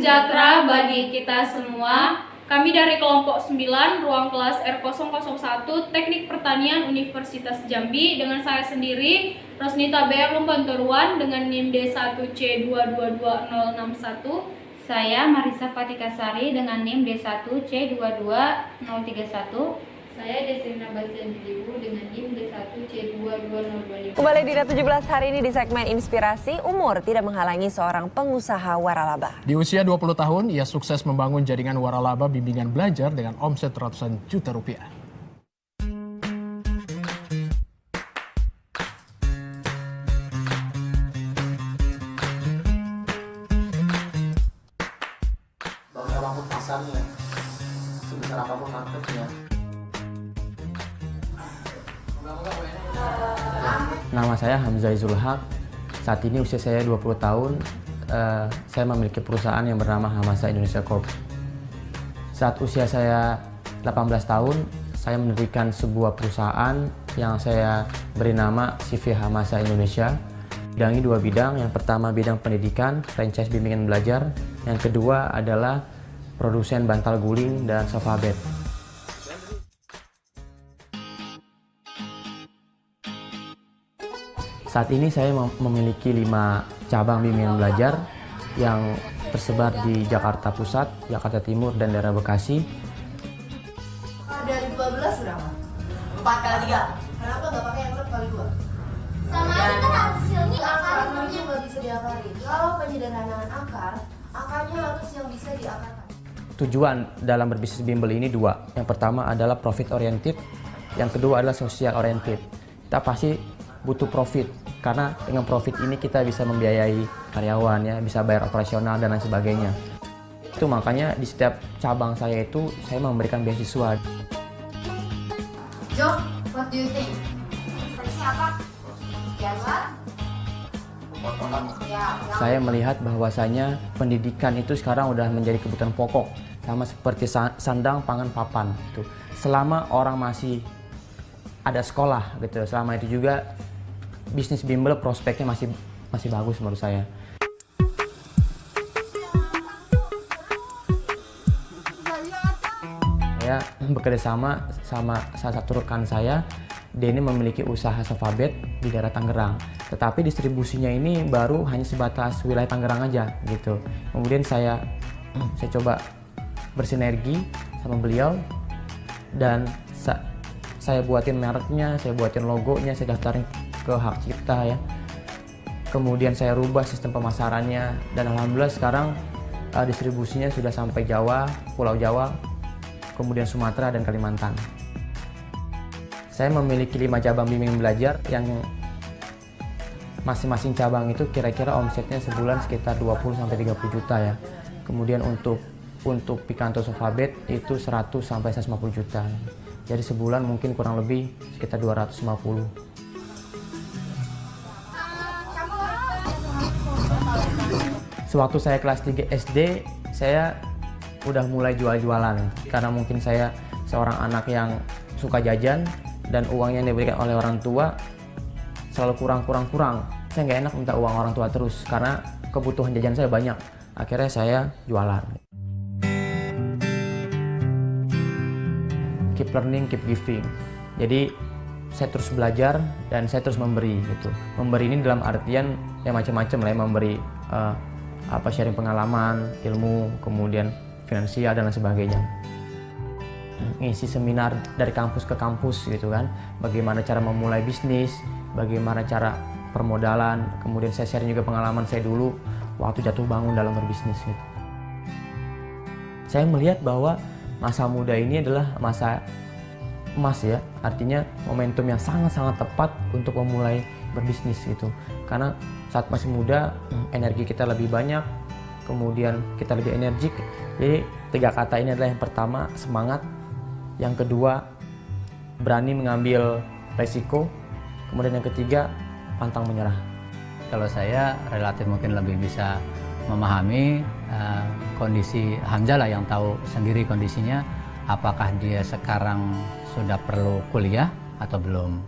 sejahtera bagi kita semua. Kami dari kelompok 9, ruang kelas R001, Teknik Pertanian Universitas Jambi, dengan saya sendiri, Rosnita B. Lumbantoruan, dengan NIM D1C222061. Saya Marisa Fatikasari dengan NIM D1C22031. Saya Desrina Bastian Bilibu dengan NIM D1C22025. Kembali di Net 17 hari ini di segmen Inspirasi, umur tidak menghalangi seorang pengusaha waralaba. Di usia 20 tahun, ia sukses membangun jaringan waralaba bimbingan belajar dengan omset ratusan juta rupiah. Bahwa apapun pasarnya, sebesar apapun marketnya. Nama saya Hamzah Zulhaq. Saat ini usia saya 20 tahun. Saya memiliki perusahaan yang bernama Hamasa Indonesia Corp. Saat usia saya 18 tahun, saya mendirikan sebuah perusahaan yang saya beri nama CV Hamasa Indonesia. Bidangi dua bidang. Yang pertama bidang pendidikan, franchise bimbingan belajar. Yang kedua adalah produsen bantal guling dan sofa bed. Saat ini saya memiliki 5 cabang bimbingan belajar yang tersebar di Jakarta Pusat, Jakarta Timur, dan daerah Bekasi. Dari 12 berapa? 4 kali 3. Kenapa nggak pakai yang kali 2? Sama aja kan hasilnya akarnya nggak bisa diakarin. Kalau penyederhanaan akar, akarnya harus yang bisa diakarkan. Tujuan dalam berbisnis bimbel ini 2. Yang pertama adalah profit oriented, yang kedua adalah social oriented. Kita pasti butuh profit, karena dengan profit ini kita bisa membiayai karyawan, ya, bisa bayar operasional dan lain sebagainya. Itu makanya di setiap cabang saya itu saya memberikan beasiswa. Jo, what do you think? Instruksinya apa? Biasa? Saya melihat bahwasanya pendidikan itu sekarang udah menjadi kebutuhan pokok, sama seperti sandang, pangan, papan. Gitu. Selama orang masih ada sekolah, gitu, selama itu juga bisnis bimbel prospeknya masih bagus menurut saya. Saya bekerja sama salah satu rekan saya. Dia ini memiliki usaha sofa bed di daerah Tangerang. Tetapi distribusinya ini baru hanya sebatas wilayah Tangerang aja gitu. Kemudian saya coba bersinergi sama beliau dan saya buatin mereknya, saya buatin logonya, saya daftarin ke hak cipta, ya. Kemudian saya rubah sistem pemasarannya dan alhamdulillah sekarang distribusinya sudah sampai Jawa, Pulau Jawa, kemudian Sumatera dan Kalimantan. Saya memiliki 5 cabang bimbingan belajar yang masing-masing cabang itu kira-kira omsetnya sebulan sekitar 20-30 juta, ya. Kemudian untuk Picanto Sofa Bed itu 100-150 juta. Jadi sebulan mungkin kurang lebih sekitar 250. Sewaktu saya kelas 3 SD, saya udah mulai jual-jualan. Karena mungkin saya seorang anak yang suka jajan dan uang yang diberikan oleh orang tua selalu kurang. Saya nggak enak minta uang orang tua terus karena kebutuhan jajan saya banyak. Akhirnya saya jualan. Keep learning, keep giving. Jadi saya terus belajar dan saya terus memberi gitu. Memberi ini dalam artian ya macam-macam lah, ya, memberi sharing pengalaman, ilmu, kemudian finansial dan lain sebagainya. Ngisi seminar dari kampus ke kampus gitu kan. Bagaimana cara memulai bisnis, bagaimana cara permodalan, kemudian saya sharing juga pengalaman saya dulu waktu jatuh bangun dalam berbisnis gitu. Saya melihat bahwa masa muda ini adalah masa emas, ya, artinya momentum yang sangat-sangat tepat untuk memulai berbisnis gitu. Karena saat masih muda, energi kita lebih banyak, kemudian kita lebih energik. Jadi 3 kata ini adalah yang pertama semangat, yang kedua berani mengambil resiko, kemudian yang ketiga pantang menyerah. Kalau saya relatif mungkin lebih bisa memahami kondisi Hamzah lah, yang tahu sendiri kondisinya, apakah dia sekarang sudah perlu kuliah atau belum.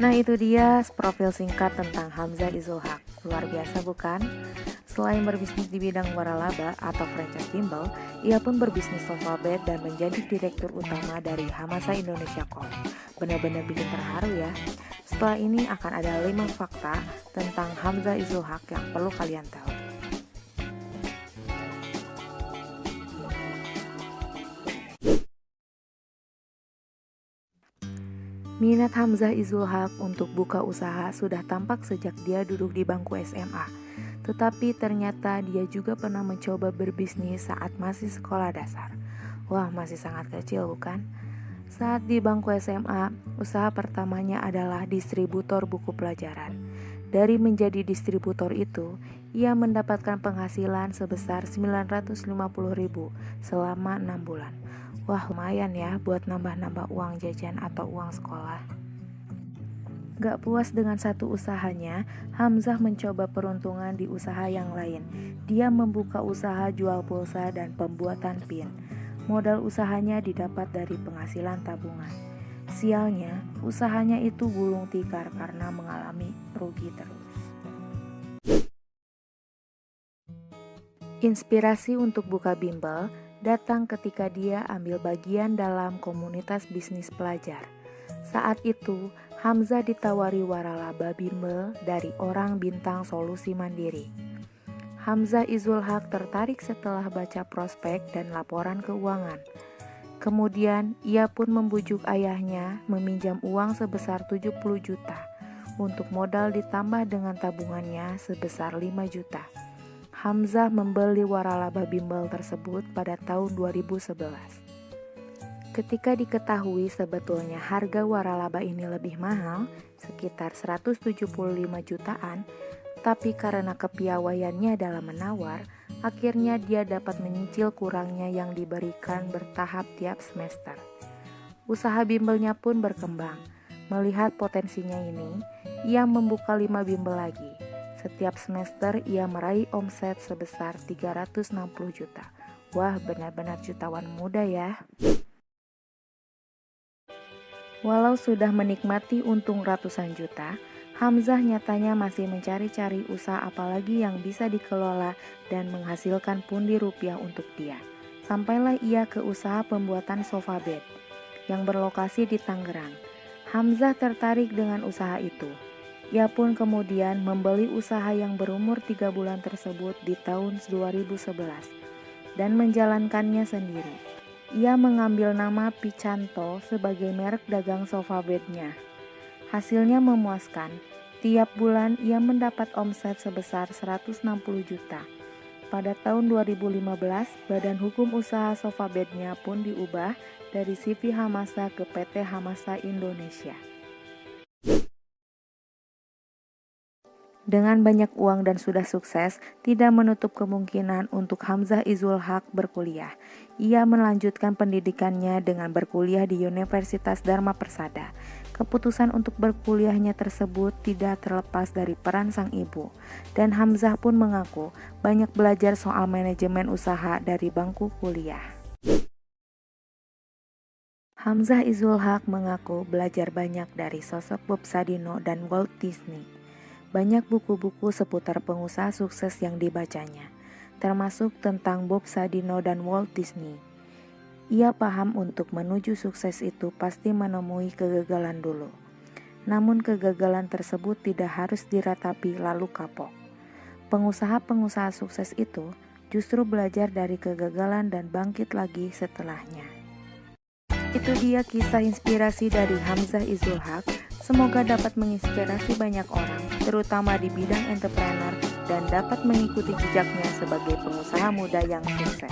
Nah itu dia profil singkat tentang Hamzah Izul Haq. Luar biasa bukan? Selain berbisnis di bidang waralaba atau franchise bimbel, ia pun berbisnis sofa bed dan menjadi direktur utama dari Hamasa Indonesia Corp. Benar-benar bikin terharu ya. Setelah ini akan ada 5 fakta tentang Hamzah Izul Haq yang perlu kalian tahu. Minat Hamzah Izul Haq untuk buka usaha sudah tampak sejak dia duduk di bangku SMA. Tetapi ternyata dia juga pernah mencoba berbisnis saat masih sekolah dasar. Wah, masih sangat kecil bukan? Saat di bangku SMA, usaha pertamanya adalah distributor buku pelajaran. Dari menjadi distributor itu, ia mendapatkan penghasilan sebesar 950.000 selama 6 bulan. Wah, lumayan ya buat nambah-nambah uang jajan atau uang sekolah. Gak puas dengan satu usahanya, Hamzah mencoba peruntungan di usaha yang lain. Dia membuka usaha jual pulsa dan pembuatan pin. Modal usahanya didapat dari penghasilan tabungan. Sialnya, usahanya itu gulung tikar karena mengalami rugi terus. Inspirasi untuk buka bimbel datang ketika dia ambil bagian dalam komunitas bisnis pelajar. Saat itu, Hamzah ditawari waralaba bimbel dari Orang Bintang Solusi Mandiri. Hamzah Izul Haq tertarik setelah baca prospek dan laporan keuangan. Kemudian, ia pun membujuk ayahnya meminjam uang sebesar 70 juta untuk modal ditambah dengan tabungannya sebesar 5 juta. Hamzah membeli waralaba bimbel tersebut pada tahun 2011. Ketika diketahui sebetulnya harga waralaba ini lebih mahal, sekitar 175 jutaan, tapi karena kepiawaiannya dalam menawar, akhirnya dia dapat menyicil kurangnya yang diberikan bertahap tiap semester. Usaha bimbelnya pun berkembang. Melihat potensinya ini, ia membuka 5 bimbel lagi. Setiap semester ia meraih omset sebesar 360 juta. Wah, benar-benar jutawan muda ya. Walau sudah menikmati untung ratusan juta, Hamzah nyatanya masih mencari-cari usaha apalagi yang bisa dikelola dan menghasilkan pundi rupiah untuk dia. Sampailah ia ke usaha pembuatan sofa bed yang berlokasi di Tangerang. Hamzah tertarik dengan usaha itu. Ia pun kemudian membeli usaha yang berumur 3 bulan tersebut di tahun 2011 dan menjalankannya sendiri. Ia mengambil nama Picanto sebagai merek dagang sofa bednya. Hasilnya memuaskan. Tiap bulan ia mendapat omset sebesar 160 juta. Pada tahun 2015, badan hukum usaha sofa bednya pun diubah dari CV Hamasa ke PT Hamasa Indonesia. Dengan banyak uang dan sudah sukses, tidak menutup kemungkinan untuk Hamzah Izul Haq berkuliah. Ia melanjutkan pendidikannya dengan berkuliah di Universitas Dharma Persada. Keputusan untuk berkuliahnya tersebut tidak terlepas dari peran sang ibu. Dan Hamzah pun mengaku banyak belajar soal manajemen usaha dari bangku kuliah. Hamzah Izul Haq mengaku belajar banyak dari sosok Bob Sadino dan Walt Disney. Banyak buku-buku seputar pengusaha sukses yang dibacanya, termasuk tentang Bob Sadino dan Walt Disney. Ia paham untuk menuju sukses itu pasti menemui kegagalan dulu. Namun kegagalan tersebut tidak harus diratapi lalu kapok. Pengusaha-pengusaha sukses itu justru belajar dari kegagalan dan bangkit lagi setelahnya. Itu dia kisah inspirasi dari Hamzah Izul Haq. Semoga dapat menginspirasi banyak orang, terutama di bidang entrepreneur, dan dapat mengikuti jejaknya sebagai pengusaha muda yang sukses.